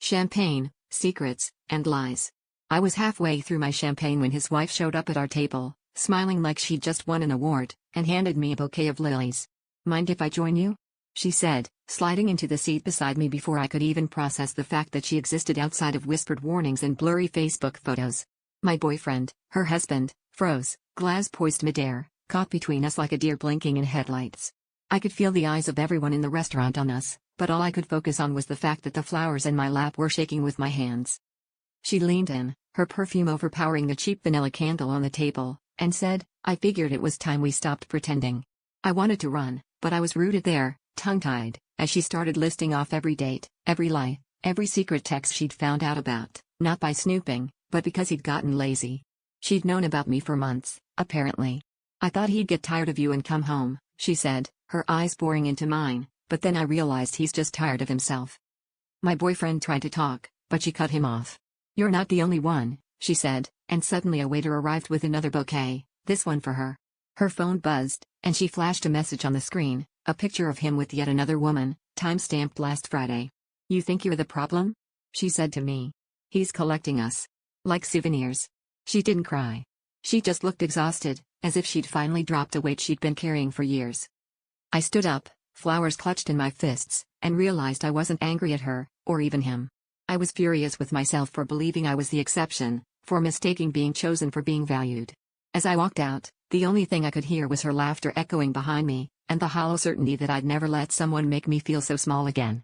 Champagne, secrets, and lies. I was halfway through my champagne when his wife showed up at our table, smiling like she'd just won an award, and handed me a bouquet of lilies. "Mind if I join you?" she said, sliding into the seat beside me before I could even process the fact that she existed outside of whispered warnings and blurry Facebook photos. My boyfriend, her husband, froze, glass poised midair, caught between us like a deer blinking in headlights. I could feel the eyes of everyone in the restaurant on us, but all I could focus on was the fact that the flowers in my lap were shaking with my hands. She leaned in, her perfume overpowering the cheap vanilla candle on the table, and said, "I figured it was time we stopped pretending." I wanted to run, but I was rooted there, tongue-tied, as she started listing off every date, every lie, every secret text she'd found out about, not by snooping, but because he'd gotten lazy. She'd known about me for months, apparently. "I thought he'd get tired of you and come home," she said, her eyes boring into mine, but then I realized he's just tired of himself. My boyfriend tried to talk, but she cut him off. "You're not the only one," she said, and suddenly a waiter arrived with another bouquet, this one for her. Her phone buzzed, and she flashed a message on the screen, a picture of him with yet another woman, time-stamped last Friday. "You think you're the problem?" she said to me. "He's collecting us. Like souvenirs." She didn't cry. She just looked exhausted, as if she'd finally dropped a weight she'd been carrying for years. I stood up, flowers clutched in my fists, and realized I wasn't angry at her, or even him. I was furious with myself for believing I was the exception, for mistaking being chosen for being valued. As I walked out, the only thing I could hear was her laughter echoing behind me, and the hollow certainty that I'd never let someone make me feel so small again.